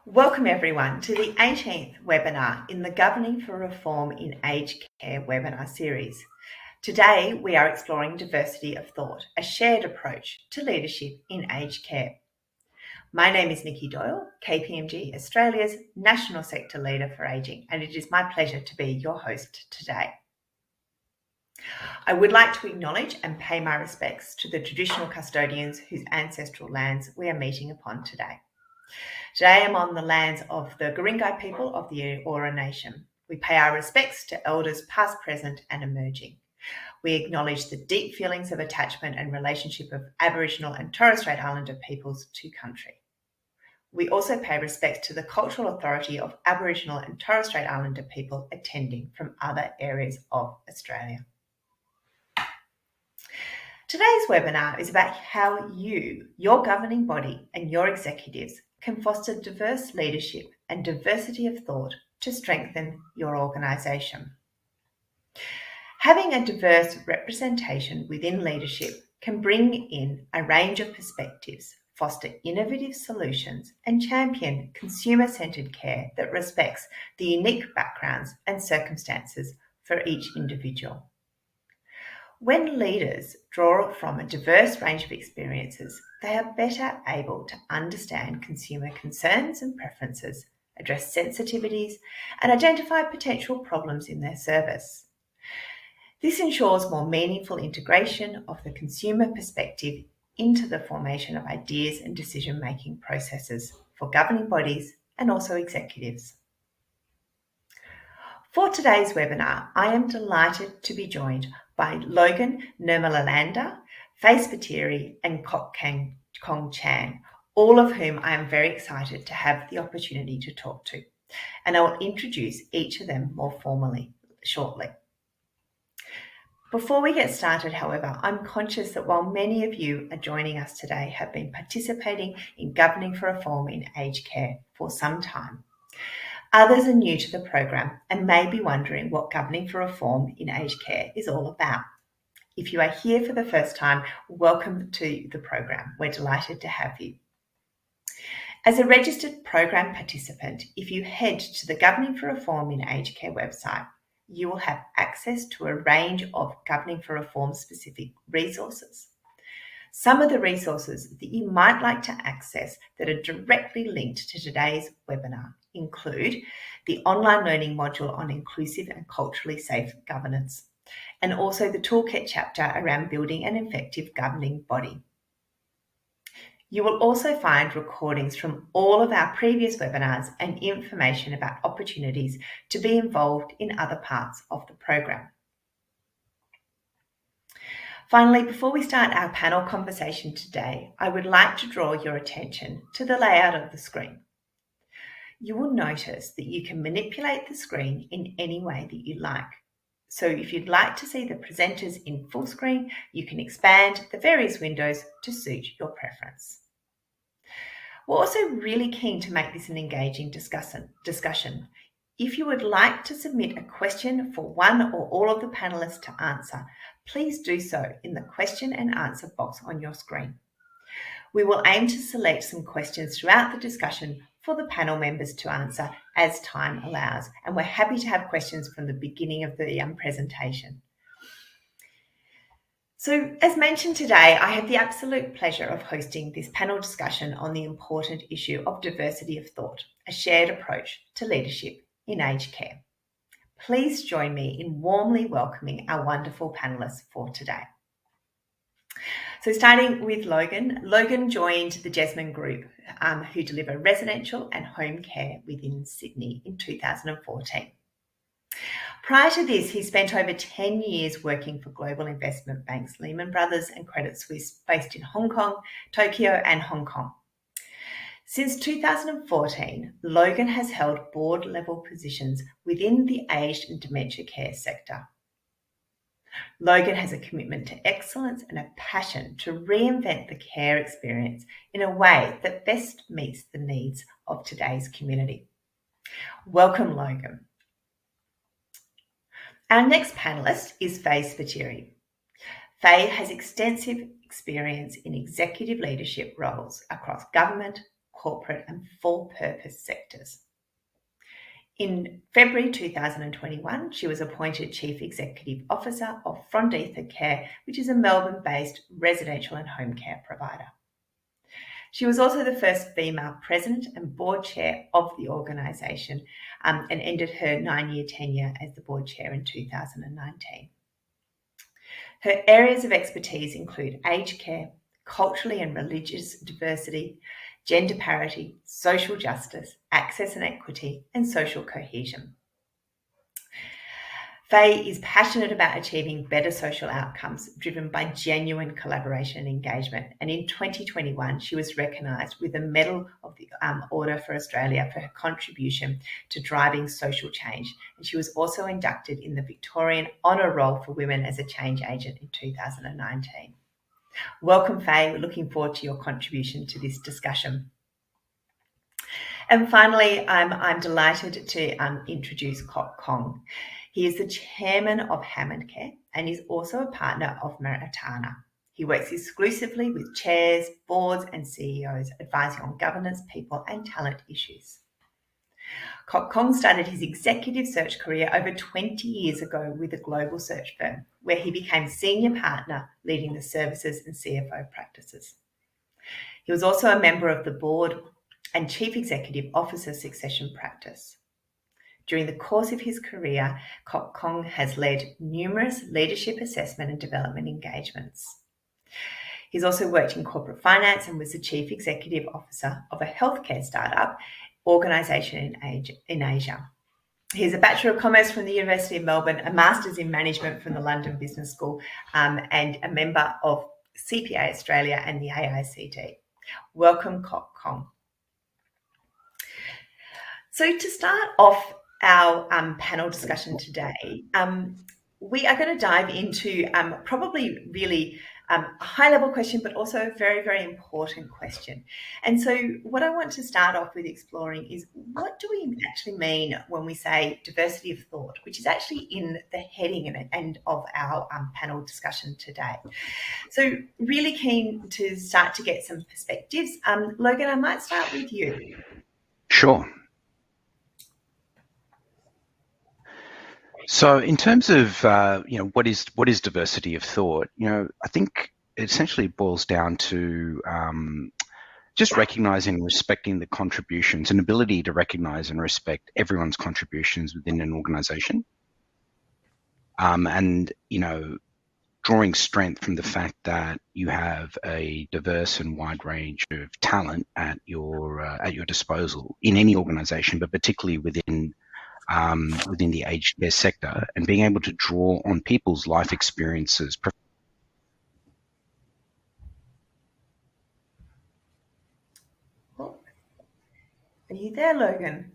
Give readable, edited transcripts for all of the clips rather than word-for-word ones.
Welcome everyone to the 18th webinar in the Governing for Reform in Aged Care webinar series. Today we are exploring diversity of thought, a shared approach to leadership in aged care. My name is Nikki Doyle, KPMG Australia's National Sector Leader for Ageing, and it is my pleasure to be your host today. I would like to acknowledge and pay my respects to the traditional custodians whose ancestral lands we are meeting upon today. Today I'm on the lands of the Guringai people of the Eora Nation. We pay our respects to elders past, present and emerging. We acknowledge the deep feelings of attachment and relationship of Aboriginal and Torres Strait Islander peoples to country. We also pay respects to the cultural authority of Aboriginal and Torres Strait Islander people attending from other areas of Australia. Today's webinar is about how you, your governing body and your executives can foster diverse leadership and diversity of thought to strengthen your organisation. Having a diverse representation within leadership can bring in a range of perspectives, foster innovative solutions, and champion consumer-centred care that respects the unique backgrounds and circumstances for each individual. When leaders draw from a diverse range of experiences, they are better able to understand consumer concerns and preferences, address sensitivities, and identify potential problems in their service. This ensures more meaningful integration of the consumer perspective into the formation of ideas and decision-making processes for governing bodies and also executives. For today's webinar, I am delighted to be joined by Logan Nirmalalanda, Faith Patiri and Kok Kong Chan, all of whom I am very excited to have the opportunity to talk to. And I will introduce each of them more formally shortly. Before we get started, however, I'm conscious that while many of you are joining us today have been participating in Governing for Reform in Aged Care for some time, others are new to the program and may be wondering what Governing for Reform in Aged Care is all about. If you are here for the first time, welcome to the program. We're delighted to have you. As a registered program participant, if you head to the Governing for Reform in Aged Care website, you will have access to a range of Governing for Reform specific resources. Some of the resources that you might like to access that are directly linked to today's webinar include the online learning module on inclusive and culturally safe governance, and also the toolkit chapter around building an effective governing body. You will also find recordings from all of our previous webinars and information about opportunities to be involved in other parts of the program. Finally, before we start our panel conversation today, I would like to draw your attention to the layout of the screen. You will notice that you can manipulate the screen in any way that you like. So if you'd like to see the presenters in full screen, you can expand the various windows to suit your preference. We're also really keen to make this an engaging discussion. If you would like to submit a question for one or all of the panelists to answer, please do so in the question and answer box on your screen. We will aim to select some questions throughout the discussion for the panel members to answer as time allows, and we're happy to have questions from the beginning of the presentation. So, as mentioned today, I have the absolute pleasure of hosting this panel discussion on the important issue of diversity of thought, a shared approach to leadership in aged care. Please join me in warmly welcoming our wonderful panelists for today. So starting with Logan. Logan joined the Jesmond Group, who deliver residential and home care within Sydney in 2014. Prior to this, he spent over 10 years working for global investment banks Lehman Brothers and Credit Suisse, based in Hong Kong, Tokyo and Hong Kong. Since 2014, Logan has held board-level positions within the aged and dementia care sector. Logan has a commitment to excellence and a passion to reinvent the care experience in a way that best meets the needs of today's community. Welcome, Logan. Our next panellist is Faith Patiri. Faith has extensive experience in executive leadership roles across government, corporate and for-purpose sectors. In February 2021, she was appointed Chief Executive Officer of Frontether Care, which is a Melbourne-based residential and home care provider. She was also the first female president and board chair of the organisation, and ended her 9-year tenure as the board chair in 2019. Her areas of expertise include aged care, culturally and religious diversity, gender parity, social justice, access and equity, and social cohesion. Faye is passionate about achieving better social outcomes driven by genuine collaboration and engagement. And in 2021, she was recognised with a Medal of the Order for Australia for her contribution to driving social change. And she was also inducted in the Victorian Honour Roll for Women as a Change Agent in 2019. Welcome, Faye. We're looking forward to your contribution to this discussion. And finally, I'm delighted to introduce Kok Kong. He is the chairman of Hammond Care and is also a partner of Maritana. He works exclusively with chairs, boards and CEOs, advising on governance, people and talent issues. Kok Kong started his executive search career over 20 years ago with a global search firm, where he became senior partner leading the services and CFO practices. He was also a member of the board and Chief Executive Officer Succession Practice. During the course of his career, Kok Kong has led numerous leadership assessment and development engagements. He's also worked in corporate finance and was the Chief Executive Officer of a healthcare startup organisation in Asia. He's a Bachelor of Commerce from the University of Melbourne, a Master's in Management from the London Business School, and a member of CPA Australia and the AICD. Welcome, Kok Kong. So to start off our panel discussion today, we are going to dive into probably really a high-level question, but also a very, very important question. And so what I want to start off with exploring is, what do we actually mean when we say diversity of thought, which is actually in the heading and end of our panel discussion today. So really keen to start to get some perspectives. Logan, I might start with you. Sure. So in terms of, what is diversity of thought, I think it essentially boils down to just recognizing and respecting the contributions, an ability to recognize and respect everyone's contributions within an organization. And, drawing strength from the fact that you have a diverse and wide range of talent at your disposal in any organization, but particularly within the aged care sector, and being able to draw on people's life experiences. Oh, are you there, Logan?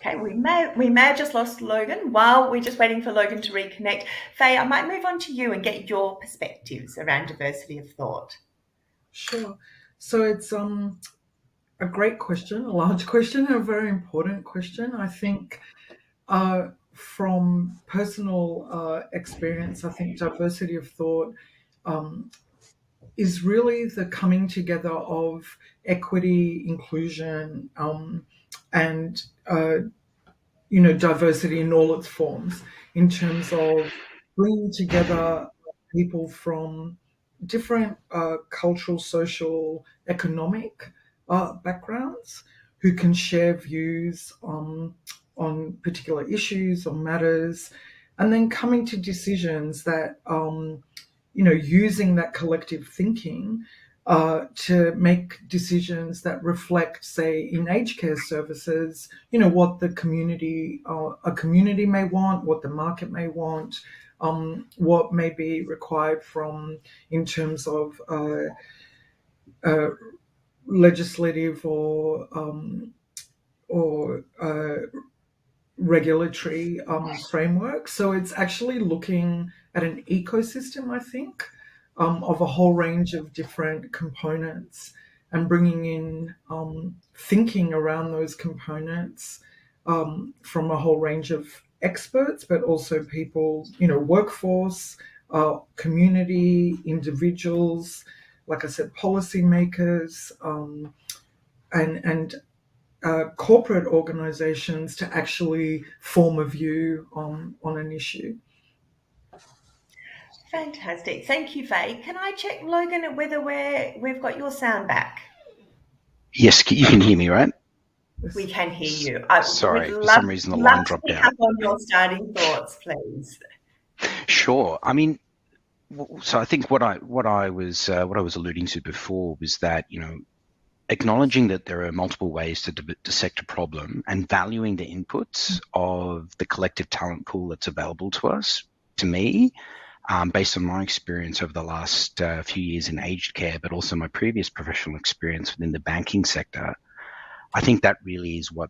Okay, we may have just lost Logan. While we're just waiting for Logan to reconnect, Faye, I might move on to you and get your perspectives around diversity of thought. Sure. So it's a great question, a large question, a very important question. I think from personal experience, I think diversity of thought is really the coming together of equity, inclusion, and diversity in all its forms, in terms of bringing together people from different cultural, social, economic backgrounds who can share views on particular issues or matters, and then coming to decisions that using that collective thinking to make decisions that reflect, say, in aged care services, what the community, a community may want, what the market may want, what may be required in terms of legislative or regulatory framework. So it's actually looking at an ecosystem, I think, of a whole range of different components, and bringing in thinking around those components from a whole range of experts, but also people, workforce, community, individuals, like I said, policymakers, and corporate organizations to actually form a view on an issue. Fantastic. Thank you, Faye. Can I check, Logan, whether we've got your sound back? Yes, you can hear me, right? We can hear you. I Sorry, would for some reason the line to dropped pick out. up on your starting thoughts, please. Sure. I mean, so I think what I was alluding to before was that, you know, acknowledging that there are multiple ways to dissect a problem and valuing the inputs of the collective talent pool that's available to us, to me, based on my experience over the last few years in aged care, but also my previous professional experience within the banking sector, I think that really is what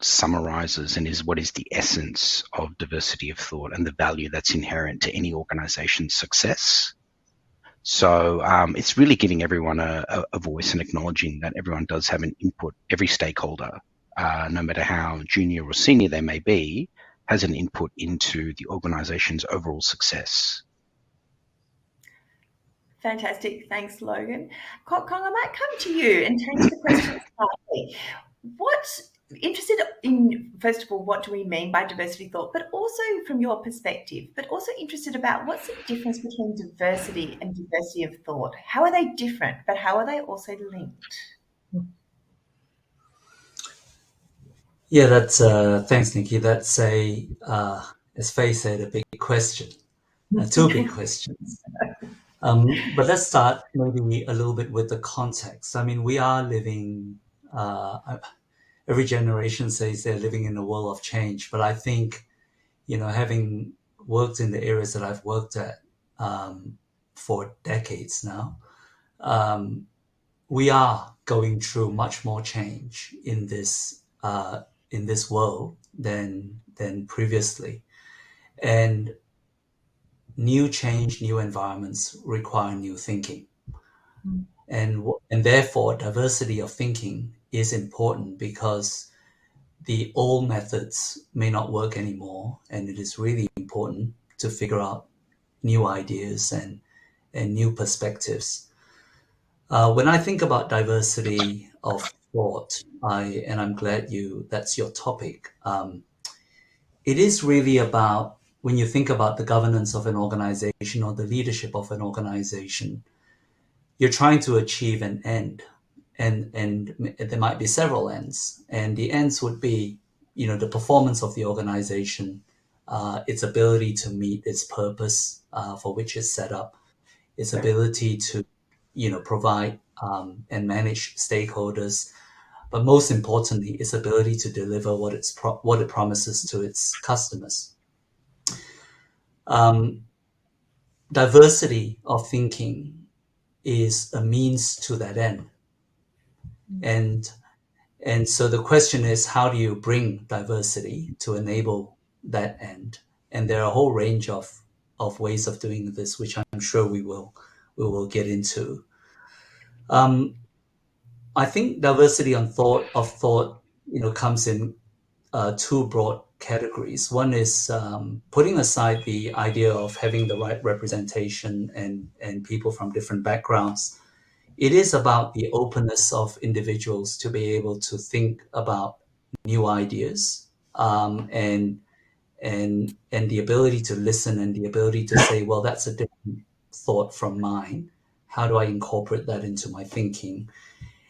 summarizes and is what is the essence of diversity of thought and the value that's inherent to any organization's success. So it's really giving everyone a voice and acknowledging that everyone does have an input. Every stakeholder, no matter how junior or senior they may be, has an input into the organization's overall success. Fantastic. Thanks, Logan. Kong, I might come to you and change the question slightly. Interested in, first of all, what do we mean by diversity thought, but also from your perspective, but also interested about what's the difference between diversity and diversity of thought? How are they different, but how are they also linked? Yeah, that's thanks, Nikki. That's as Faye said, a big question, two big questions. But let's start maybe a little bit with the context. I mean, we are living. Every generation says they're living in a world of change, but I think, you know, having worked in the areas that I've worked at for decades now, we are going through much more change in this world than previously, and new change, new environments require new thinking, and therefore diversity of thinking is important because the old methods may not work anymore, and it is really important to figure out new ideas and new perspectives. When I think about diversity of thought, I'm glad that's your topic. It is really about, when you think about the governance of an organization or the leadership of an organization, you're trying to achieve an end, and there might be several ends, and the ends would be, you know, the performance of the organization, its ability to meet its purpose for which it's set up, its ability to, you know, provide and manage stakeholders, but most importantly, its ability to deliver what it promises to its customers. Diversity of thinking is a means to that end, and so the question is, how do you bring diversity to enable that end? And there are a whole range of ways of doing this, which I'm sure we will get into. I think diversity of thought, you know, comes in two broad categories. One is putting aside the idea of having the right representation and people from different backgrounds. It is about the openness of individuals to be able to think about new ideas, and the ability to listen and the ability to say, well, that's a different thought from mine. How do I incorporate that into my thinking?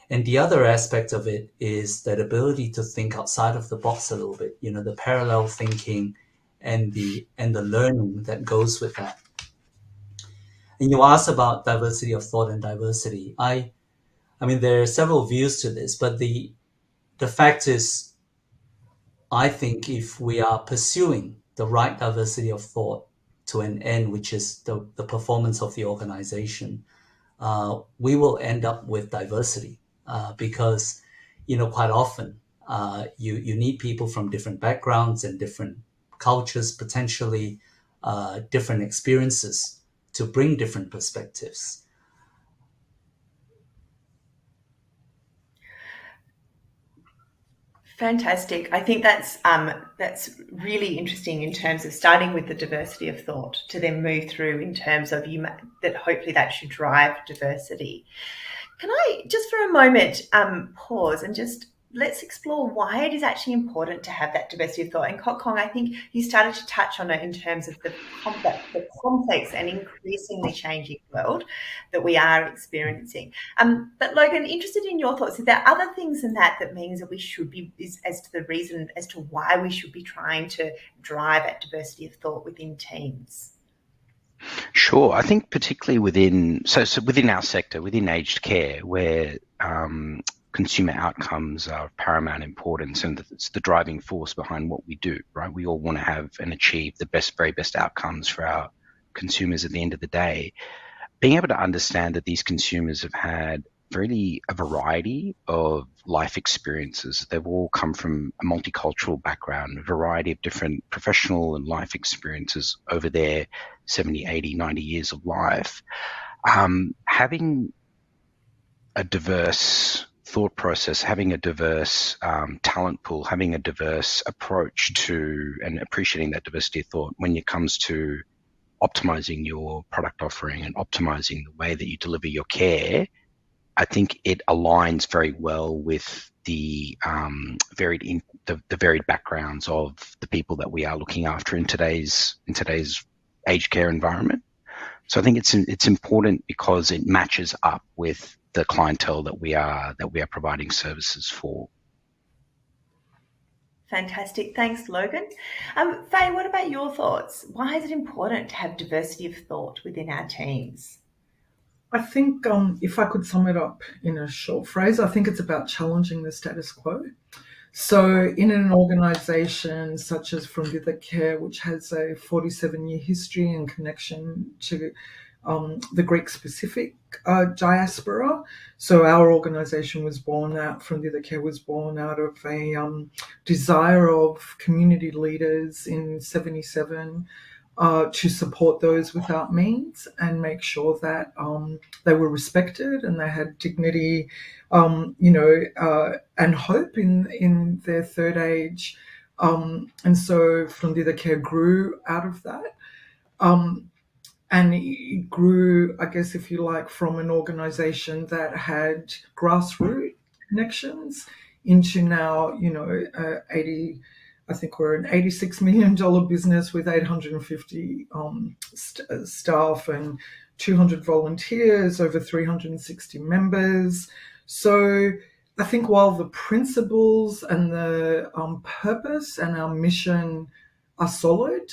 And the other aspect of it is that ability to think outside of the box a little bit, you know, the parallel thinking and the learning that goes with that. And you asked about diversity of thought and diversity. I mean, there are several views to this, but the fact is, I think if we are pursuing the right diversity of thought to an end, which is the performance of the organization, we will end up with diversity, because, you know, quite often you need people from different backgrounds and different cultures, potentially different experiences, to bring different perspectives. Fantastic. I think that's really interesting in terms of starting with the diversity of thought to then move through in terms of that hopefully that should drive diversity. Can I just for a moment pause and just let's explore why it is actually important to have that diversity of thought. And Kok Kong, I think you started to touch on it in terms of the complex and increasingly changing world that we are experiencing. But Logan, interested in your thoughts. Are there other things in that means that we should be, as to the reason as to why we should be trying to drive that diversity of thought within teams? Sure. I think particularly within our sector, within aged care, where consumer outcomes are of paramount importance, and it's the driving force behind what we do, right? We all want to have and achieve the very best outcomes for our consumers at the end of the day. Being able to understand that these consumers have had really a variety of life experiences. They've all come from a multicultural background, a variety of different professional and life experiences over their 70, 80, 90 years of life. Having a diverse thought process, having a diverse talent pool, having a diverse approach to and appreciating that diversity of thought when it comes to optimizing your product offering and optimizing the way that you deliver your care, I think it aligns very well with the varied backgrounds of the people that we are looking after in today's aged care environment. So I think it's important because it matches up with the clientele that we are providing services for. Fantastic. Thanks, Logan. Faye, what about your thoughts? Why is it important to have diversity of thought within our teams? I think if I could sum it up in a short phrase, I think it's about challenging the status quo. So in an organisation such as From Dither Care, which has a 47-year history and connection to the Greek-specific diaspora. So our organisation was born out, From Dither Care was born out of a desire of community leaders in 77 to support those without means and make sure that they were respected and they had dignity, and hope in their third age. And so From Dither Care grew out of that. And it grew, I guess, if you like, from an organisation that had grassroots connections into now, I think we're an $86 million business with 850 staff and 200 volunteers, over 360 members. So I think while the principles and the purpose and our mission are solid,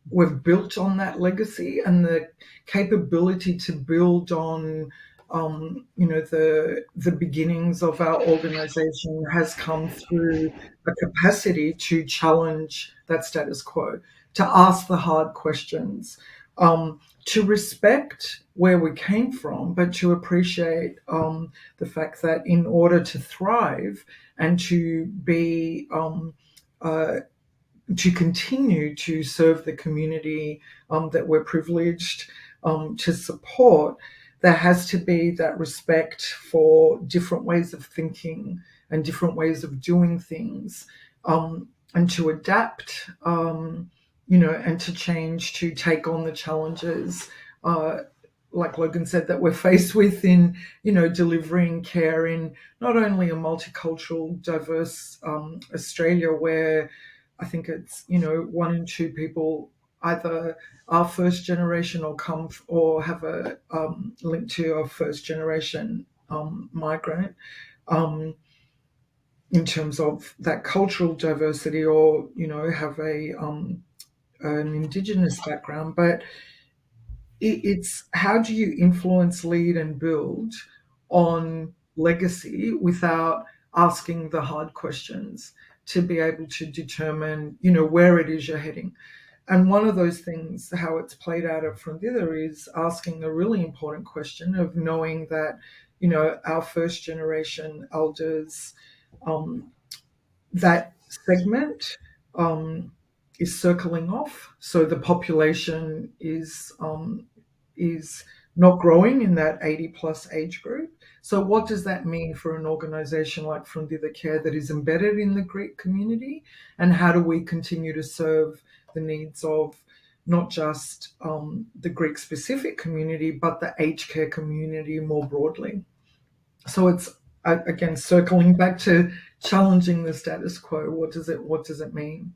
we've built on that legacy, and the capability to build on the beginnings of our organisation has come through a capacity to challenge that status quo, to ask the hard questions, to respect where we came from, but to appreciate the fact that in order to thrive and to be to continue to serve the community that we're privileged to support, there has to be that respect for different ways of thinking and different ways of doing things, and to adapt, and to change, to take on the challenges, like Logan said, that we're faced with in, delivering care in not only a multicultural, diverse Australia, where I think it's, 1 in 2 people either are first generation or have a link to a first generation migrant, in terms of that cultural diversity, or have an Indigenous background. But it's how do you influence, lead, and build on legacy without asking the hard questions to be able to determine, where it is you're heading. And one of those things, how it's played out at From Dither, is asking a really important question of knowing that, our first generation elders, that segment is circling off. So the population is not growing in that 80 plus age group. So what does that mean for an organization like Frundi the Care that is embedded in the Greek community? And how do we continue to serve the needs of not just the Greek specific community, but the aged care community more broadly? So it's, again, circling back to challenging the status quo. What does it mean?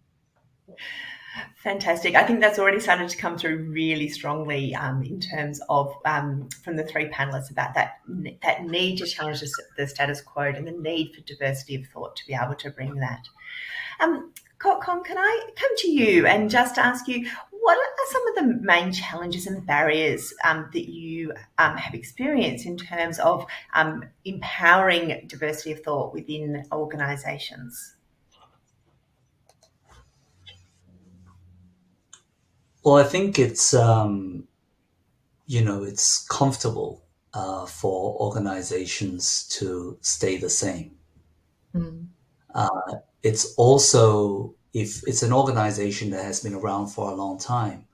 Fantastic. I think that's already started to come through really strongly in terms of from the three panelists about that need to challenge the status quo and the need for diversity of thought to be able to bring that. Con, can I come to you and just ask you, what are some of the main challenges and barriers that you have experienced in terms of empowering diversity of thought within organisations? Well, I think it's it's comfortable for organizations to stay the same. It's also, if it's an organization that has been around for a long time,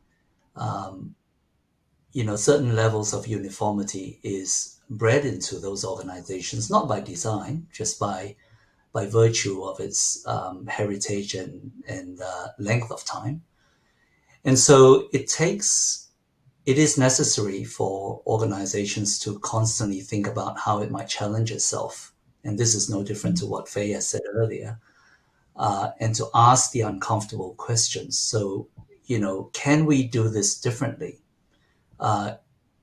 certain levels of uniformity is bred into those organizations, not by design, just by virtue of its heritage and length of time. And so it is necessary for organizations to constantly think about how it might challenge itself. And this is no different to what Faye has said earlier. And to ask the uncomfortable questions. So, can we do this differently?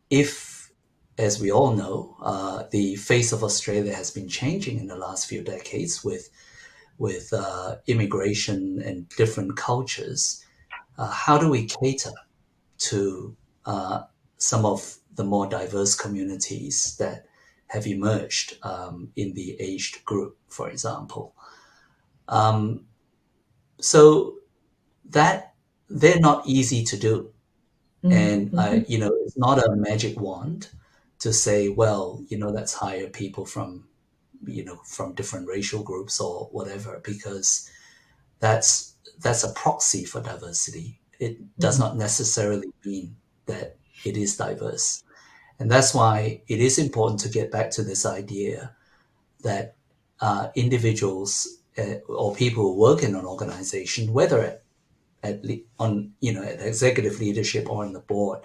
If, as we all know, the face of Australia has been changing in the last few decades with immigration and different cultures, how do we cater to some of the more diverse communities that have emerged in the aged group, for example? So that they're not easy to do. And, it's not a magic wand to say, well, let's hire people from different racial groups or whatever, because that's a proxy for diversity. It does not necessarily mean that it is diverse. And that's why it is important to get back to this idea that individuals or people who work in an organization, whether at executive leadership or on the board,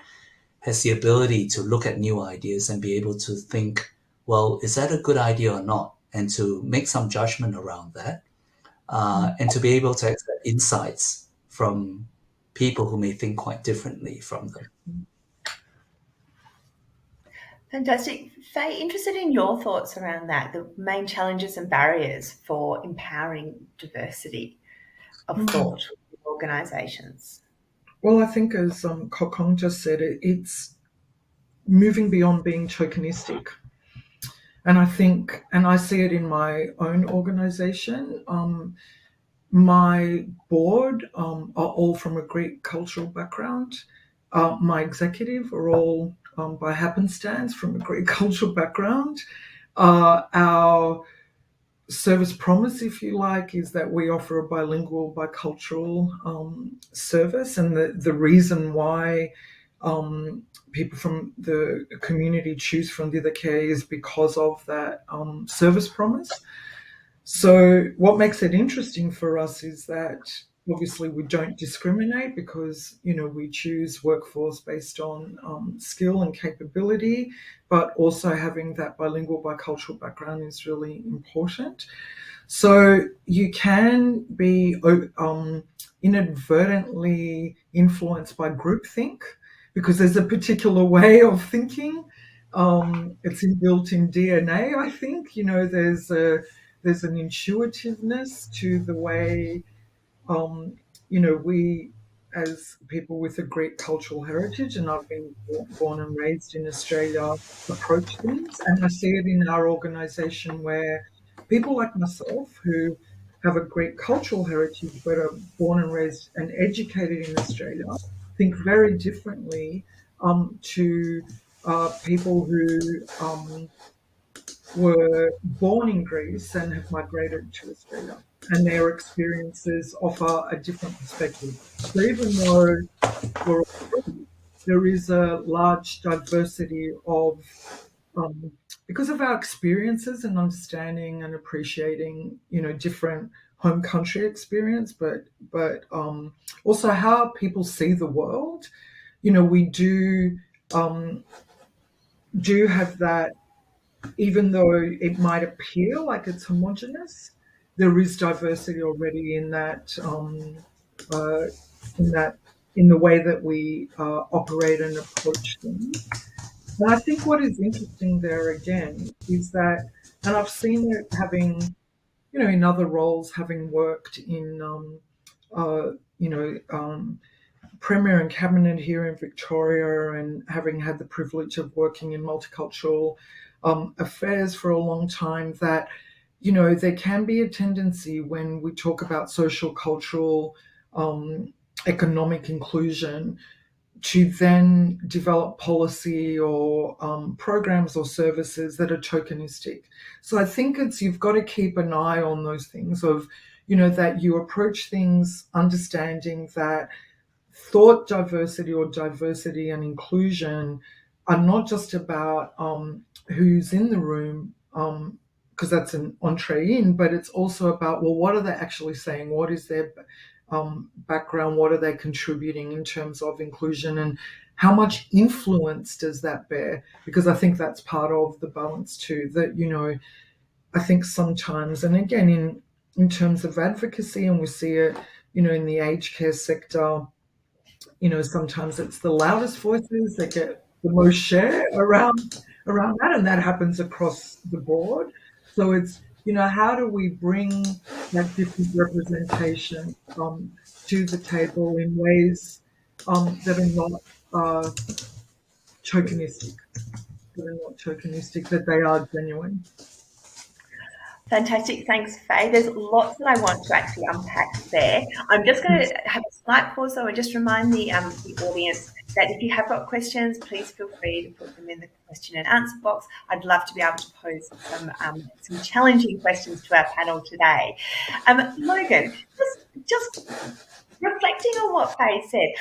has the ability to look at new ideas and be able to think, well, is that a good idea or not? And to make some judgment around that, and to be able to accept insights from people who may think quite differently from them. Fantastic. Faye, interested in your thoughts around that, the main challenges and barriers for empowering diversity of thought in organisations. Well, I think as Kokong just said, it's moving beyond being tokenistic. And I think, and I see it in my own organisation, my board are all from a Greek cultural background. My executive are all, by happenstance, from a Greek cultural background. Our service promise, if you like, is that we offer a bilingual, bicultural service. And the reason why people from the community choose Frundi the Care is because of that service promise. So what makes it interesting for us is that obviously we don't discriminate because, we choose workforce based on skill and capability, but also having that bilingual, bicultural background is really important. So you can be inadvertently influenced by groupthink because there's a particular way of thinking. It's inbuilt in DNA, I think. There's an intuitiveness to the way, we as people with a Greek cultural heritage, and I've been born and raised in Australia, approach things. And I see it in our organisation where people like myself who have a Greek cultural heritage but are born and raised and educated in Australia think very differently to people who were born in Greece and have migrated to Australia, and their experiences offer a different perspective. So even though we're all Greek, there is a large diversity of, because of our experiences and understanding and appreciating, different home country experience, but also how people see the world. We do have that, even though it might appear like it's homogenous, there is diversity already in that, in that in the way that we operate and approach things. And I think what is interesting there again is that, and I've seen it having, in other roles, having worked in, Premier and Cabinet here in Victoria, and having had the privilege of working in multicultural affairs for a long time, that, there can be a tendency when we talk about social, cultural, economic inclusion to then develop policy or programs or services that are tokenistic. So I think you've got to keep an eye on those things of, that you approach things understanding that thought diversity or diversity and inclusion are not just about who's in the room, because that's an entree in, but it's also about, well, what are they actually saying? What is their background? What are they contributing in terms of inclusion, and how much influence does that bear? Because I think that's part of the balance too, that, I think sometimes, and again, in terms of advocacy, and we see it, in the aged care sector, sometimes it's the loudest voices that get the most share around that, and that happens across the board. So it's, how do we bring that different representation to the table in ways that are not tokenistic, that they are genuine. Fantastic. Thanks, Faye. There's lots that I want to actually unpack there. I'm just going to have a slight pause, though, and just remind the audience that if you have got questions, please feel free to put them in the question and answer box. I'd love to be able to pose some challenging questions to our panel today. Logan, just reflecting on what Faye said,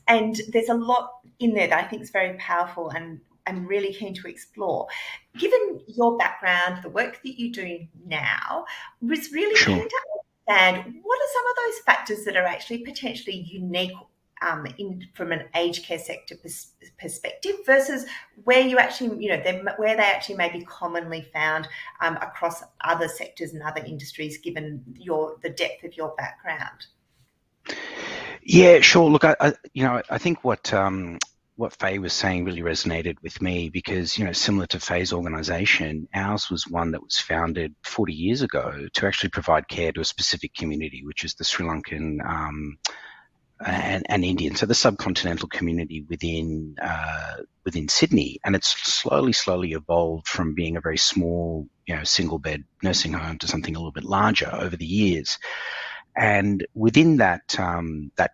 and there's a lot in there that I think is very powerful, and I'm really keen to explore. Given your background, the work that you do now, was really keen to understand what are some of those factors that are actually potentially unique from an aged care sector perspective versus where you actually, where they actually may be commonly found across other sectors and other industries, given the depth of your background. Yeah, sure. Look, I think what Faye was saying really resonated with me because, similar to Faye's organisation, ours was one that was founded 40 years ago to actually provide care to a specific community, which is the Sri Lankan and Indian, so the subcontinental community within Sydney, and it's slowly evolved from being a very small, single bed nursing home to something a little bit larger over the years. And within that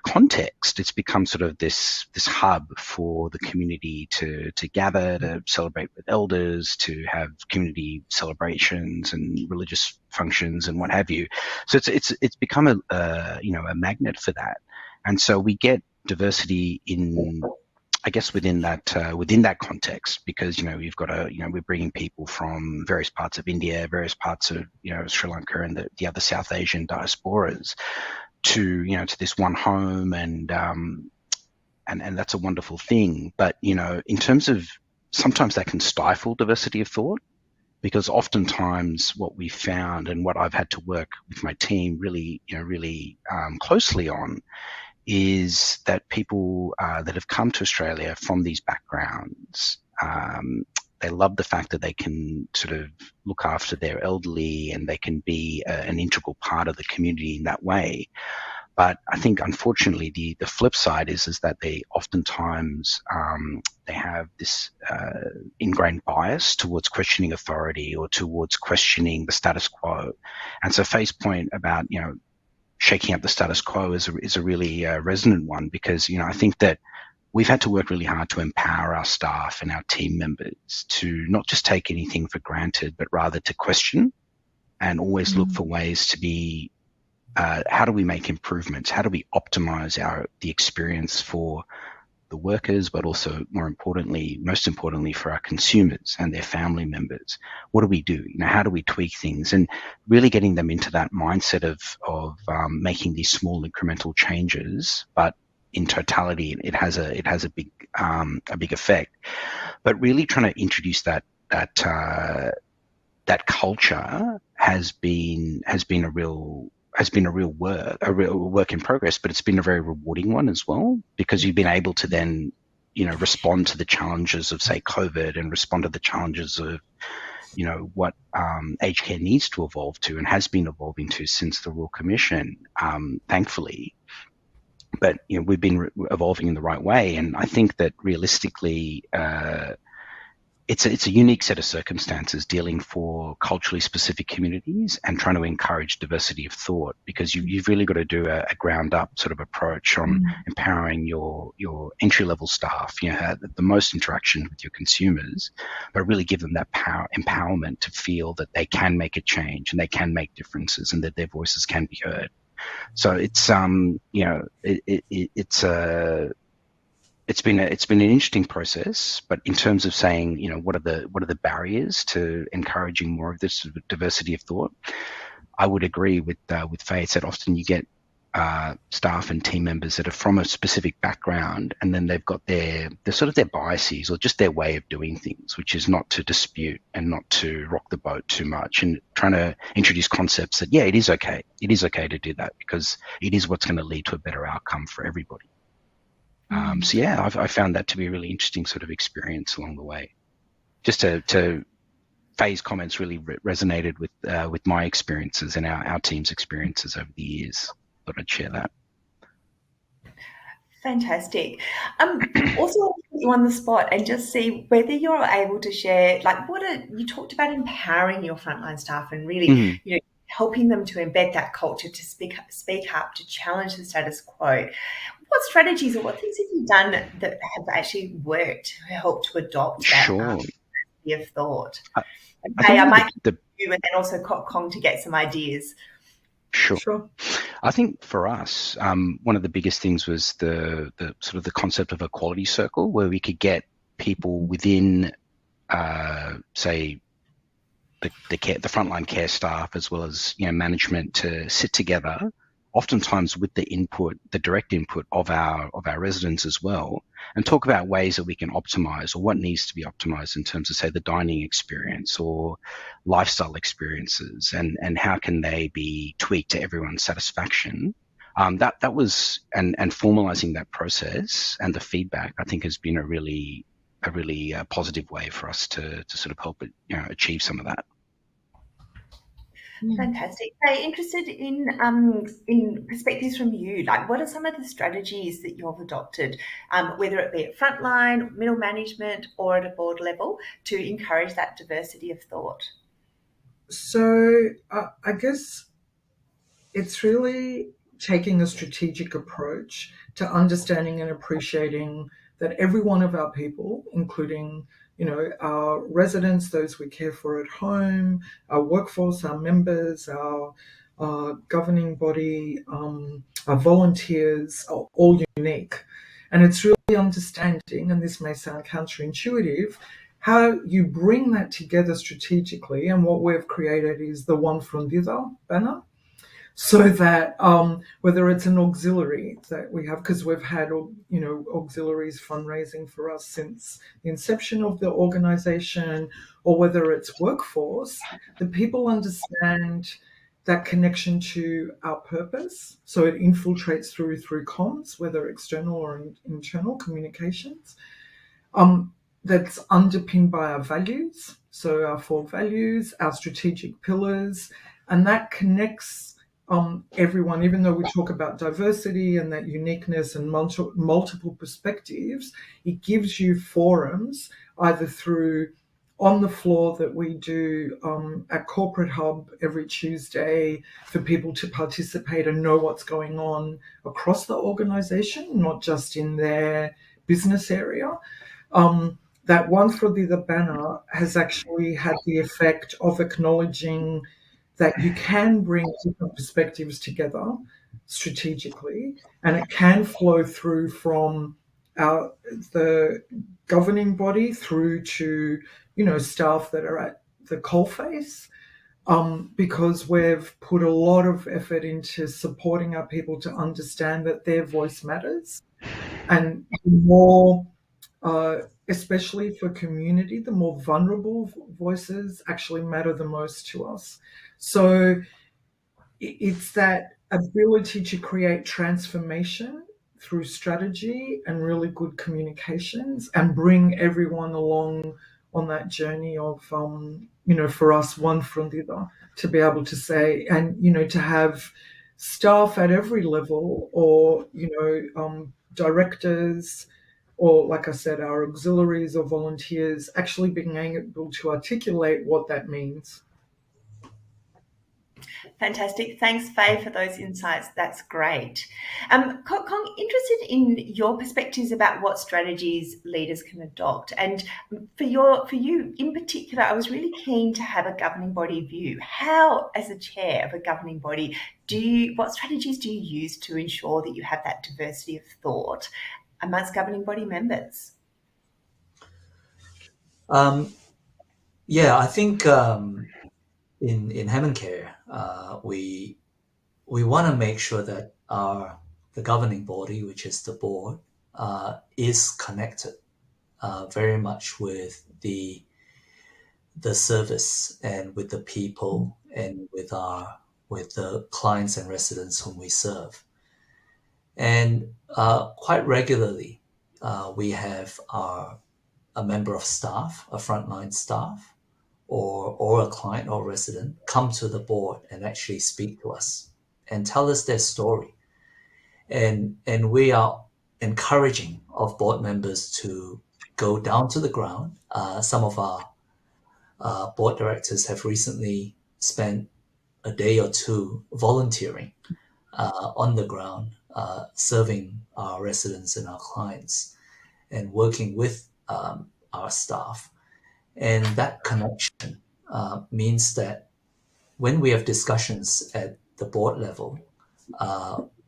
context, it's become sort of this hub for the community to gather, to celebrate with elders, to have community celebrations and religious functions and what have you. So it's become a magnet for that. And so we get diversity in, I guess, within that context, because we've got we're bringing people from various parts of India, various parts of Sri Lanka and the other South Asian diasporas to this one home, and that's a wonderful thing. But in terms of, sometimes that can stifle diversity of thought, because oftentimes what we found, and what I've had to work with my team really closely on, is that people that have come to Australia from these backgrounds, they love the fact that they can sort of look after their elderly and they can be an integral part of the community in that way. But I think, unfortunately, the flip side is that they oftentimes they have this ingrained bias towards questioning authority or towards questioning the status quo. And so Faye's point about shaking up the status quo is a really resonant one, because I think that we've had to work really hard to empower our staff and our team members to not just take anything for granted, but rather to question and always look for ways to be, how do we make improvements? How do we optimize the experience for the workers, but also most importantly for our consumers and their family members. What do we do? How do we tweak things? And really getting them into that mindset of making these small incremental changes, but in totality, it has a big effect. But really trying to introduce that culture has been a real work in progress, but it's been a very rewarding one as well, because you've been able to then, respond to the challenges of, say, COVID, and respond to the challenges of, what aged care needs to evolve to and has been evolving to since the Royal Commission, thankfully. But we've been evolving in the right way, and I think that realistically, it's a unique set of circumstances dealing for culturally specific communities and trying to encourage diversity of thought, because you've really got to do a ground up sort of approach on empowering your entry level staff, the most interaction with your consumers, but really give them that empowerment to feel that they can make a change and they can make differences and that their voices can be heard. So it's it's been an interesting process, but in terms of saying, what are the barriers to encouraging more of this diversity of thought, I would agree with Faye. It's that often you get staff and team members that are from a specific background, and then they've got their biases or just their way of doing things, which is not to dispute and not to rock the boat too much, and trying to introduce concepts that, it is okay to do that, because it is what's going to lead to a better outcome for everybody. I found that to be a really interesting sort of experience along the way. Just to Faye's comments really resonated with my experiences and our team's experiences over the years. Thought I'd share that. Fantastic. Also, I'll put you on the spot and just see whether you're able to share, you talked about empowering your frontline staff and really, helping them to embed that culture, to speak up, to challenge the status quo. What strategies or what things have you done that have actually worked to help to adopt that way of thought? I might give you and then also Kong to get some ideas. Sure. I think for us, one of the biggest things was the sort of the concept of a quality circle, where we could get people within, say, the frontline care staff, as well as management, to sit together, oftentimes with the direct input of our residents as well, and talk about ways that we can optimize, or what needs to be optimized in terms of, say, the dining experience or lifestyle experiences, and how can they be tweaked to everyone's satisfaction. That was, and formalizing that process and the feedback, I think, has been a really positive way for us to sort of help achieve some of that. Fantastic. I'm interested in perspectives from you. Like, what are some of the strategies that you've adopted, whether it be at frontline, middle management, or at a board level, to encourage that diversity of thought? So I guess it's really taking a strategic approach to understanding and appreciating that every one of our people, including our residents, those we care for at home, our workforce, our members, our governing body, our volunteers, are all unique. And it's really understanding, and this may sound counterintuitive, how you bring that together strategically. And what we've created is the One from Thither banner. So that whether it's an auxiliary that we have, because we've had auxiliaries fundraising for us since the inception of the organisation, or whether it's workforce, the people understand that connection to our purpose. So it infiltrates through comms, whether external or internal communications. That's underpinned by our values, so our 4 values, our strategic pillars, and that connects everyone. Even though we talk about diversity and that uniqueness and multiple perspectives, it gives you forums, either through on the floor that we do at Corporate Hub every Tuesday, for people to participate and know what's going on across the organisation, not just in their business area. That One for the banner has actually had the effect of acknowledging that you can bring different perspectives together strategically, and it can flow through from the governing body through to, staff that are at the coalface, because we've put a lot of effort into supporting our people to understand that their voice matters. And the more, especially for community, the more vulnerable voices actually matter the most to us. So it's that ability to create transformation through strategy and really good communications and bring everyone along on that journey of, for us, one from the other, to be able to say, and, to have staff at every level, or, directors, or, like I said, our auxiliaries or volunteers, actually being able to articulate what that means. Fantastic. Thanks, Faye, for those insights. That's great. Kong, interested in your perspectives about what strategies leaders can adopt. And for you in particular, I was really keen to have a governing body view. How, as a chair of a governing body, what strategies do you use to ensure that you have that diversity of thought amongst governing body members? I think in Hemencare, we want to make sure that the governing body, which is the board, is connected very much with the service and with the people and with the clients and residents whom we serve. And quite regularly, we have a member of staff, a frontline staff, or a client or resident come to the board and actually speak to us and tell us their story. And we are encouraging of board members to go down to the ground. Some of our board directors have recently spent a day or two volunteering on the ground, serving our residents and our clients and working with our staff. And that connection means that when we have discussions at the board level,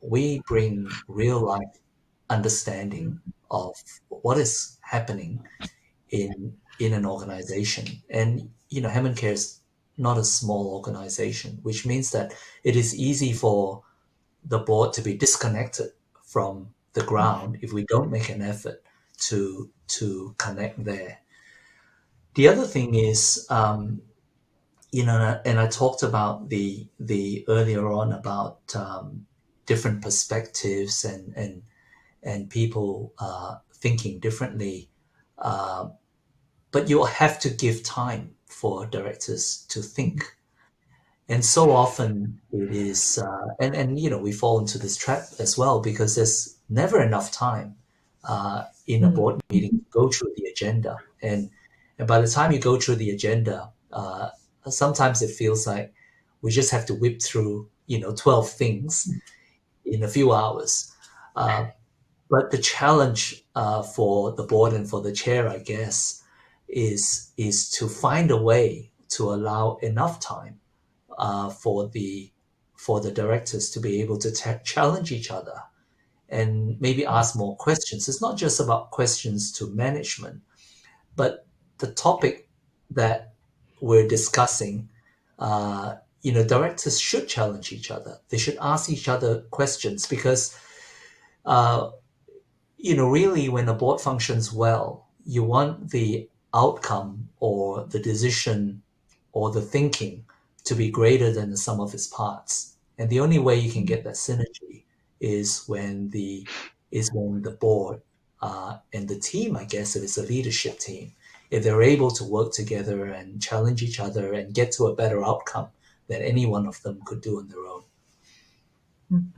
we bring real life understanding of what is happening in an organization. And Hemencare is not a small organization, which means that it is easy for the board to be disconnected from the ground if we don't make an effort to connect there. The other thing is, and I talked about the earlier on about different perspectives and people thinking differently, but you have to give time for directors to think. And so often it is, and we fall into this trap as well, because there's never enough time in a board meeting to go through the agenda. And by the time you go through the agenda, sometimes it feels like we just have to whip through, 12 things in a few hours. But the challenge for the board and for the chair, I guess, is to find a way to allow enough time for the directors to be able to challenge each other and maybe ask more questions. It's not just about questions to management, but the topic that we're discussing, directors should challenge each other. They should ask each other questions because, really when a board functions well, you want the outcome or the decision or the thinking to be greater than the sum of its parts. And the only way you can get that synergy is when the board and the team, I guess, if it's a leadership team, if they're able to work together and challenge each other and get to a better outcome than any one of them could do on their own.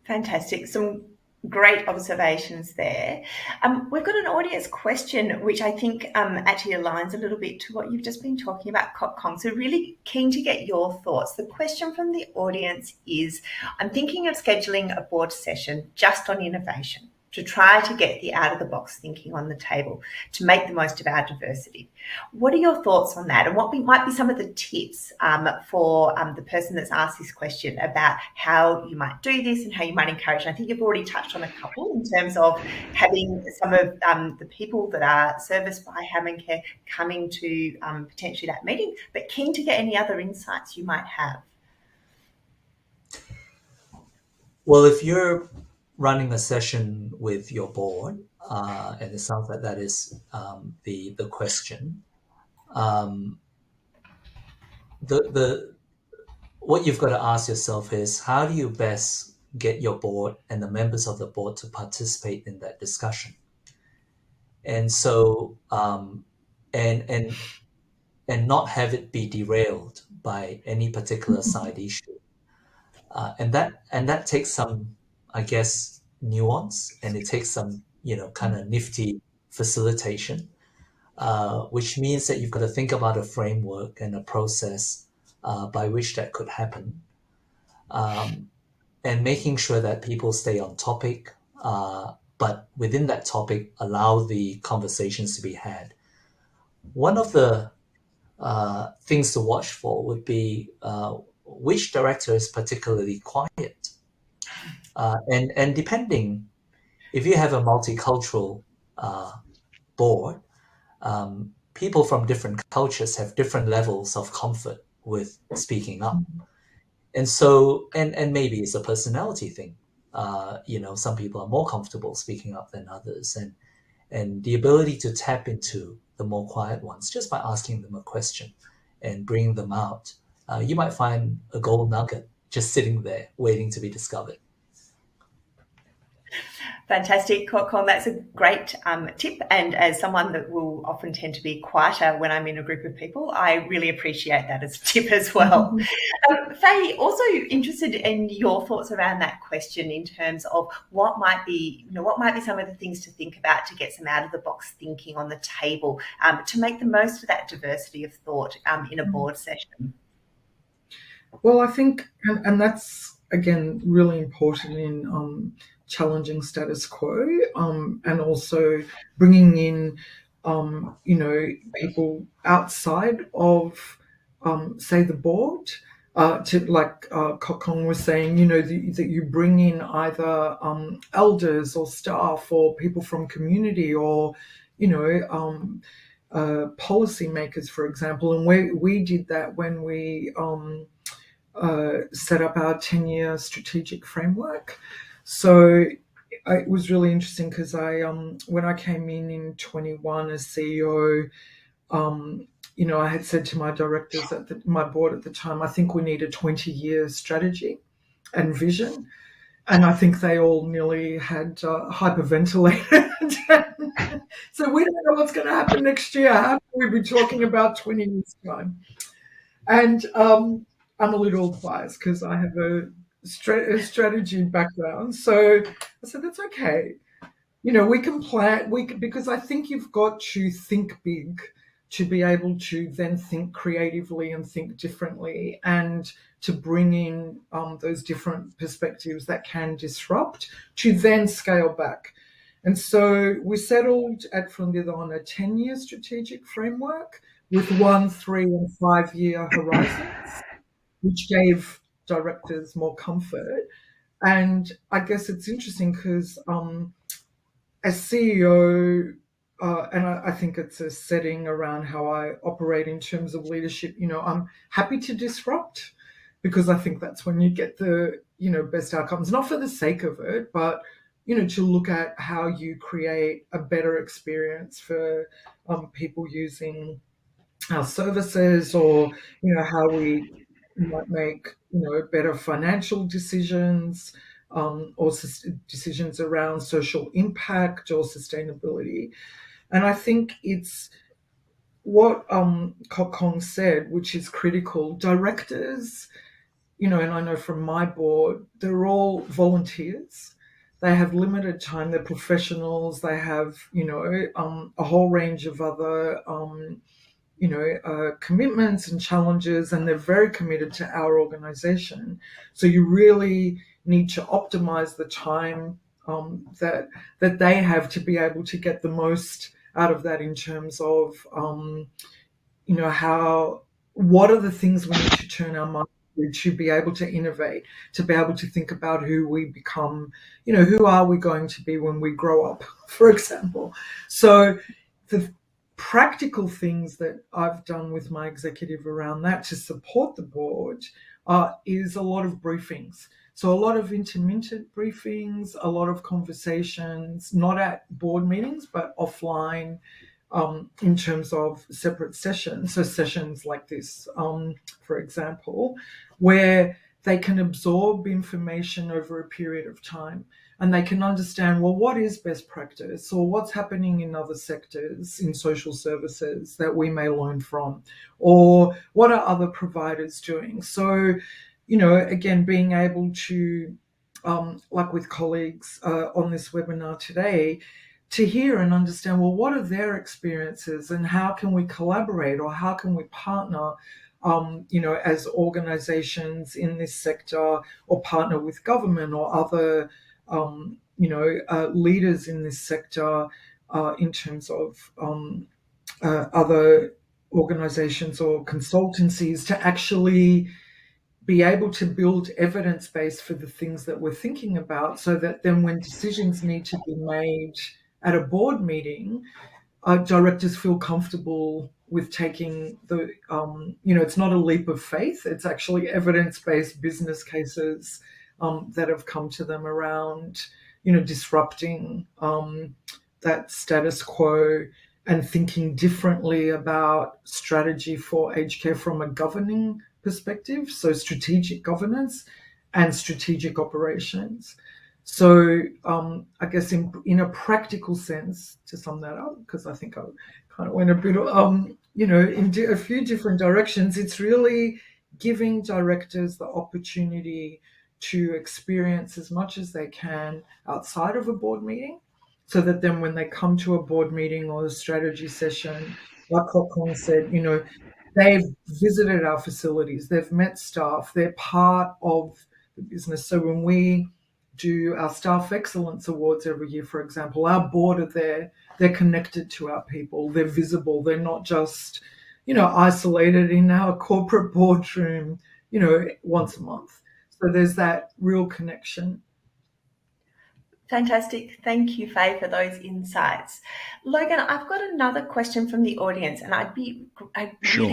Fantastic. Some great observations there. We've got an audience question, which I think actually aligns a little bit to what you've just been talking about, Kong. So really keen to get your thoughts. The question from the audience is, I'm thinking of scheduling a board session just on innovation. to try to get the out-of-the-box thinking on the table to make the most of our diversity. What are your thoughts on that? And what might be some of the tips for the person that's asked this question about how you might do this and how you might encourage? And I think you've already touched on a couple in terms of having some of the people that are serviced by Hammond Care coming to potentially that meeting, but keen to get any other insights you might have. Well, if you're running a session with your board, and it sounds like that is the question, what you've got to ask yourself is, how do you best get your board and the members of the board to participate in that discussion? And so, and not have it be derailed by any particular side issue. And that takes some, I guess, nuance, and it takes some, kind of nifty facilitation, which means that you've got to think about a framework and a process by which that could happen, and making sure that people stay on topic, but within that topic, allow the conversations to be had. One of the things to watch for would be which director is particularly quiet. And depending, if you have a multicultural board, people from different cultures have different levels of comfort with speaking up. And so, and maybe it's a personality thing. Some people are more comfortable speaking up than others. And the ability to tap into the more quiet ones just by asking them a question and bringing them out, you might find a gold nugget just sitting there waiting to be discovered. Fantastic, Con. That's a great tip. And as someone that will often tend to be quieter when I'm in a group of people, I really appreciate that as a tip as well. Faye, also interested in your thoughts around that question in terms of what might be some of the things to think about to get some out-of-the-box thinking on the table to make the most of that diversity of thought in a board session. Well, I think, and that's, again, really important in challenging status quo, and also bringing in, people outside of, say, the board, to, like Kokong was saying, that you bring in either elders or staff or people from community or, policymakers, for example. And we did that when we set up our 10-year strategic framework. So it was really interesting because when I came in 21 as CEO, I had said to my directors at my board at the time, I think we need a 20-year strategy and vision. And I think they all nearly had hyperventilated. So we don't know what's going to happen next year. How can we be talking about 20 years' time? And I'm a little biased because I have a strategy background. So I said, that's okay. We can plan, because I think you've got to think big to be able to then think creatively and think differently, and to bring in those different perspectives that can disrupt, to then scale back. And so we settled at Fundida on a 10-year strategic framework with 1, 3, and 5-year horizons, which gave directors more comfort. And I guess it's interesting because as CEO, and I think it's a setting around how I operate in terms of leadership, I'm happy to disrupt, because I think that's when you get the, best outcomes, not for the sake of it, but, to look at how you create a better experience for people using our services, or, how we might make, better financial decisions, or decisions around social impact or sustainability. And I think it's what Kokong said, which is critical. Directors, and I know from my board, they're all volunteers. They have limited time. They're professionals. They have, a whole range of other, commitments and challenges, and they're very committed to our organization. So you really need to optimize the time that they have to be able to get the most out of that in terms of what are the things we need to turn our mind to be able to innovate, to be able to think about who we become, who are we going to be when we grow up, for example. So the practical things that I've done with my executive around that to support the board is a lot of briefings. So a lot of intermittent briefings, a lot of conversations, not at board meetings, but offline, in terms of separate sessions. So sessions like this, for example, where they can absorb information over a period of time and they can understand, well, what is best practice or what's happening in other sectors in social services that we may learn from, or what are other providers doing? So, again, being able to, like with colleagues on this webinar today, to hear and understand, well, what are their experiences and how can we collaborate or how can we partner, as organizations in this sector, or partner with government or other, leaders in this sector in terms of other organizations or consultancies to actually be able to build evidence base for the things that we're thinking about, so that then when decisions need to be made at a board meeting, directors feel comfortable with taking the, it's not a leap of faith, it's actually evidence-based business cases that have come to them around, disrupting that status quo and thinking differently about strategy for aged care from a governing perspective, so strategic governance and strategic operations. So I guess in a practical sense, to sum that up, because I think I kind of went a bit, in a few different directions, it's really giving directors the opportunity to experience as much as they can outside of a board meeting, so that then when they come to a board meeting or a strategy session, like Hong said, they've visited our facilities, they've met staff, they're part of the business. So when we do our Staff Excellence Awards every year, for example, our board are there, they're connected to our people, they're visible, they're not just, isolated in our corporate boardroom, once a month. So there's that real connection. Fantastic. Thank you, Faye, for those insights. Logan, I've got another question from the audience, and I really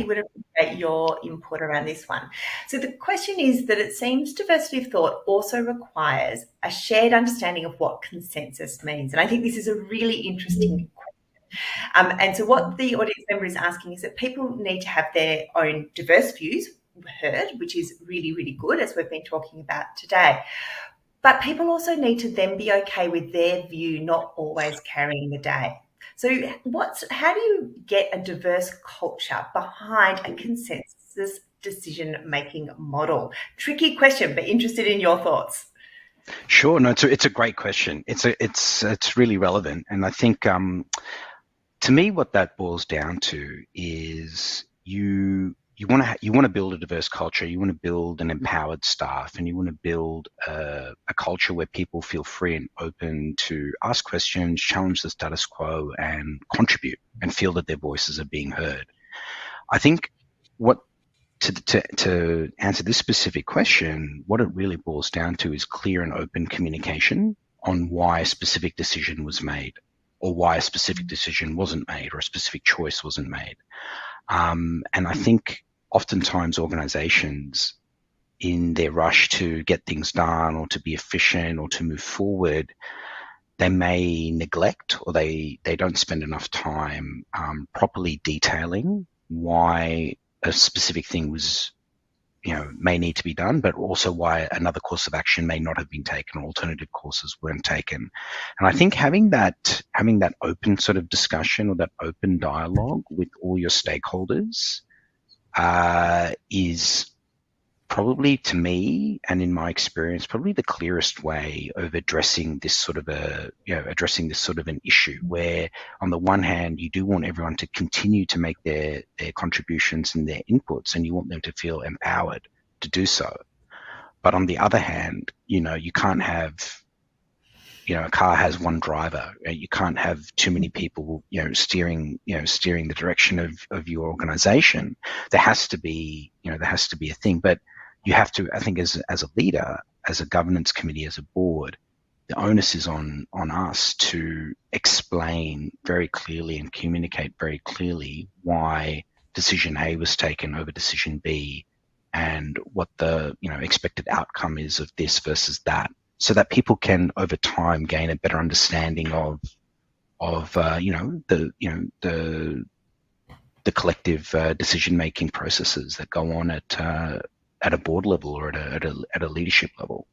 would appreciate your input around this one. So the question is that it seems diversity of thought also requires a shared understanding of what consensus means. And I think this is a really interesting question. And so what the audience member is asking is that people need to have their own diverse views heard, which is really, really good, as we've been talking about today. But people also need to then be okay with their view not always carrying the day. So how do you get a diverse culture behind a consensus decision-making model? Tricky question, but interested in your thoughts. Sure. No, it's a great question. It's really relevant. And I think to me what that boils down to is you want to build a diverse culture, you want to build an empowered staff, and you want to build a culture where people feel free and open to ask questions, challenge the status quo, and contribute and feel that their voices are being heard. I think to answer this specific question, what it really boils down to is clear and open communication on why a specific decision was made, or why a specific decision wasn't made, or a specific choice wasn't made. And I think oftentimes organizations, in their rush to get things done or to be efficient or to move forward, they may neglect, or they don't spend enough time properly detailing why a specific thing was, may need to be done, but also why another course of action may not have been taken, or alternative courses weren't taken. And I think having that open sort of discussion, or that open dialogue with all your stakeholders is probably, to me, and in my experience, probably the clearest way of addressing this sort of an issue, where on the one hand you do want everyone to continue to make their contributions and their inputs, and you want them to feel empowered to do so. But on the other hand, you can't have a car has one driver. You can't have too many people, steering the direction of your organization. There has to be a thing, but you have to, I think, as a leader, as a governance committee, as a board, the onus is on us to explain very clearly and communicate very clearly why decision A was taken over decision B, and what the expected outcome is of this versus that, so that people can over time gain a better understanding of the collective decision making processes that go on at a board level or at a leadership level.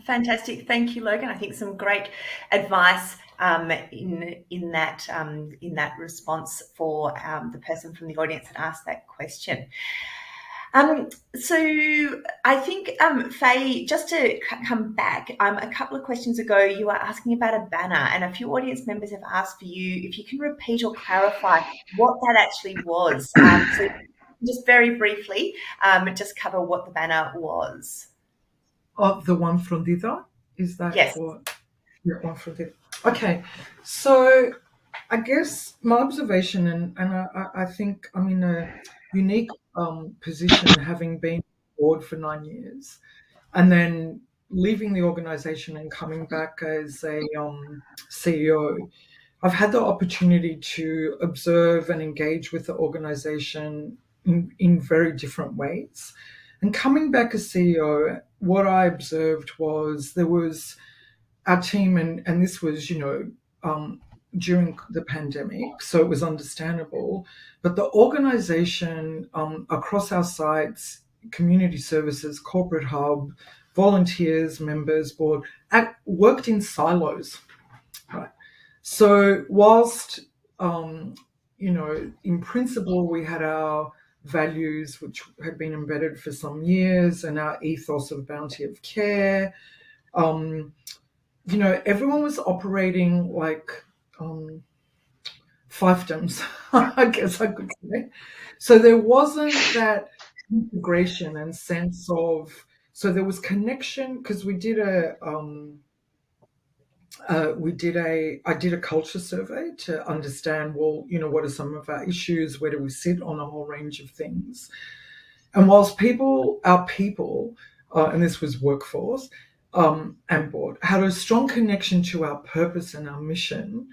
Fantastic, thank you, Logan. I think some great advice in that response for the person from the audience that asked that question. So I think, Faye, just to come back, a couple of questions ago, you were asking about a banner, and a few audience members have asked for you if you can repeat or clarify what that actually was. So just very briefly, just cover what the banner was. Of the one from Dida? Is that yes? Yeah, one from Dida. Okay, so I guess my observation, and I think I'm in a unique position, having been on board for 9 years, and then leaving the organisation and coming back as a CEO. I've had the opportunity to observe and engage with the organisation in very different ways. And coming back as CEO, what I observed was there was our team, and this was, during the pandemic, so it was understandable, but the organisation across our sites, community services, corporate hub, volunteers, members, board, worked in silos, right? So whilst, in principle, we had our values, which had been embedded for some years, and our ethos of bounty of care, everyone was operating like fiefdoms, I guess I could say. So there wasn't that integration and sense of, so there was connection, because I did a culture survey to understand, well, what are some of our issues? Where do we sit on a whole range of things? And whilst our people, and this was workforce and board, had a strong connection to our purpose and our mission,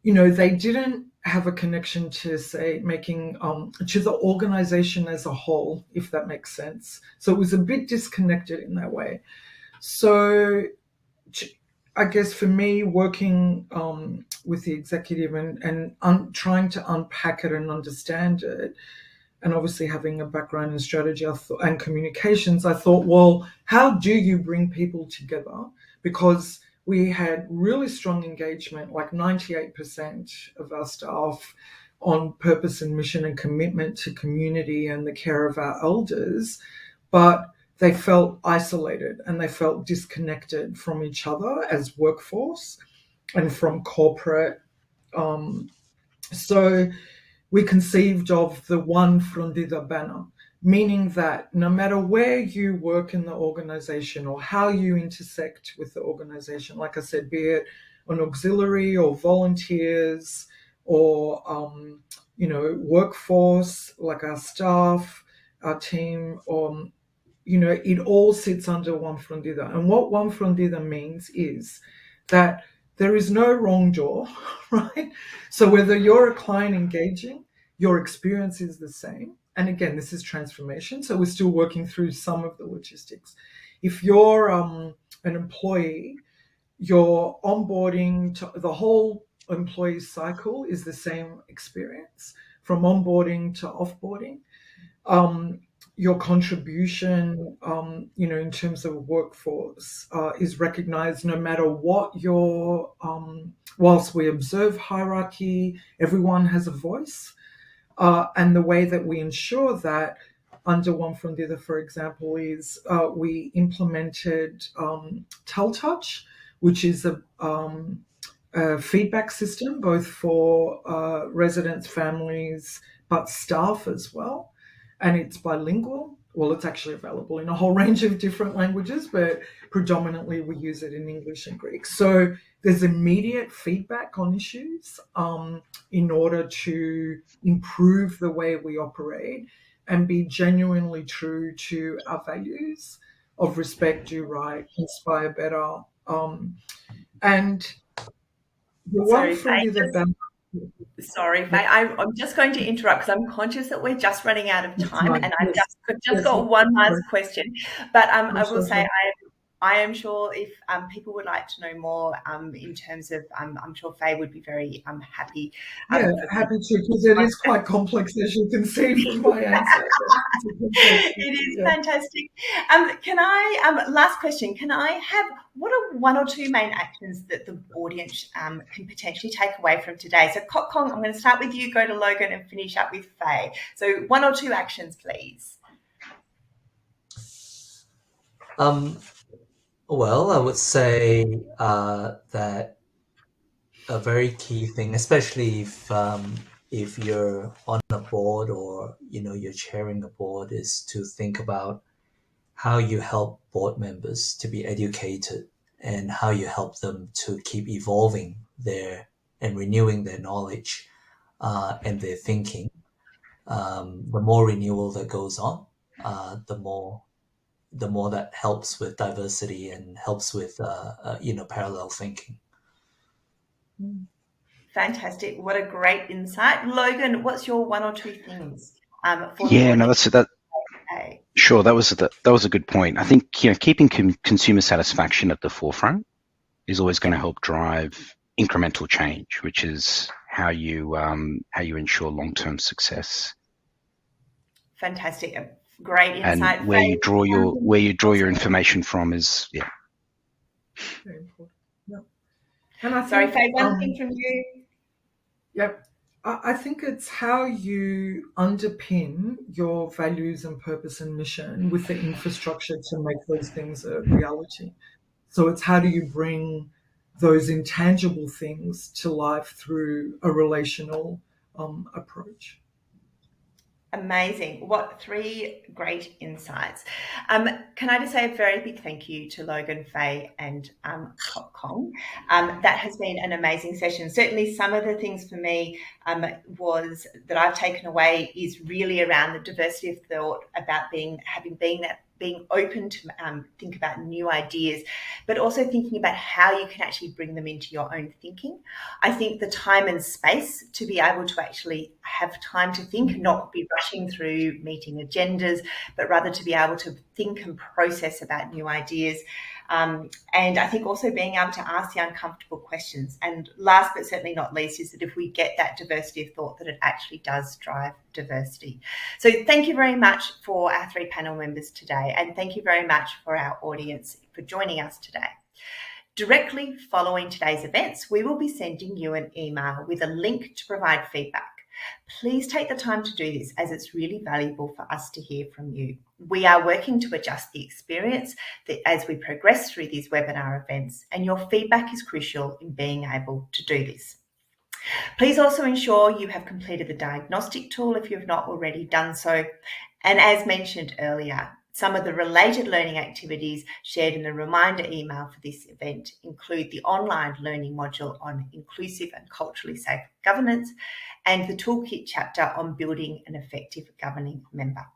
they didn't have a connection to, say, making to the organization as a whole, if that makes sense. So it was a bit disconnected in that way. So I guess for me, working with the executive and trying to unpack it and understand it, and obviously having a background in strategy and communications, I thought, well, how do you bring people together? Because we had really strong engagement, like 98% of our staff on purpose and mission and commitment to community and the care of our elders, but they felt isolated and they felt disconnected from each other as workforce and from corporate. So we conceived of the One Frondida banner, meaning that no matter where you work in the organization or how you intersect with the organization, like I said, be it an auxiliary or volunteers or, workforce, like our staff, our team, it all sits under One Frondida. And what One Frondida means is that there is no wrong door, right? So whether you're a client engaging, your experience is the same. And again, this is transformation. So we're still working through some of the logistics. If you're an employee, your onboarding to the whole employee cycle is the same experience, from onboarding to offboarding. Your contribution, in terms of workforce, is recognized no matter what your, whilst we observe hierarchy, everyone has a voice. And the way that we ensure that under One Frondida, for example, is we implemented TellTouch, which is a feedback system, both for residents, families, but staff as well. And it's bilingual, well, it's actually available in a whole range of different languages, but predominantly we use it in English and Greek. So there's immediate feedback on issues in order to improve the way we operate and be genuinely true to our values of respect, do right, inspire better. And the one from the Sorry, Faye, I'm just going to interrupt because I'm conscious that we're just running out of time, and I've just got one last question. But I will say I am sure if people would like to know more in terms of, I'm sure Faye would be very happy. Happy to, because it is quite complex, as you can see from my answer. It is fantastic. Can I, last question, can I have, what are one or two main actions that the audience can potentially take away from today? So Kok Kong, I'm going to start with you, go to Logan and finish up with Faye. So one or two actions, please. Well, I would say that a very key thing, especially if you're on a board or you're chairing a board, is to think about how you help board members to be educated and how you help them to keep evolving and renewing their knowledge and their thinking. The more renewal that goes on, the more that helps with diversity and helps with parallel thinking. Fantastic! What a great insight, Logan. What's your one or two things? Sure, that was a good point. I think keeping consumer satisfaction at the forefront is always going to help drive incremental change, which is how you ensure long-term success. Fantastic. Great insight. And where you draw your information from is very important. Yep. And I think, sorry, Faye, one thing from you. Yep. I think it's how you underpin your values and purpose and mission with the infrastructure to make those things a reality. So it's how do you bring those intangible things to life through a relational approach. Amazing. What three great insights. Can I just say a very big thank you to Logan, Faye and Kok Kong. That has been an amazing session. Certainly some of the things for me was that I've taken away is really around the diversity of thought, about being open to think about new ideas, but also thinking about how you can actually bring them into your own thinking. I think the time and space to be able to actually have time to think, not be rushing through meeting agendas, but rather to be able to think and process about new ideas. And I think also being able to ask the uncomfortable questions. And last but certainly not least is that if we get that diversity of thought, that it actually does drive diversity. So thank you very much for our three panel members today. And thank you very much for our audience for joining us today. Directly following today's events, we will be sending you an email with a link to provide feedback. Please take the time to do this, as it's really valuable for us to hear from you. We are working to adjust the experience as we progress through these webinar events, and your feedback is crucial in being able to do this. Please also ensure you have completed the diagnostic tool if you have not already done so. And as mentioned earlier, some of the related learning activities shared in the reminder email for this event include the online learning module on inclusive and culturally safe governance and the toolkit chapter on building an effective governing member.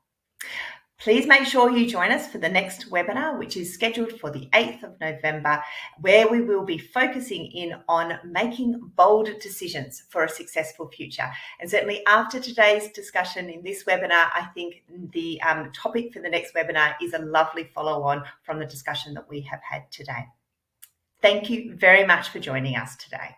Please make sure you join us for the next webinar, which is scheduled for the 8th of November, where we will be focusing in on making bold decisions for a successful future. And certainly after today's discussion in this webinar, I think the topic for the next webinar is a lovely follow-on from the discussion that we have had today. Thank you very much for joining us today.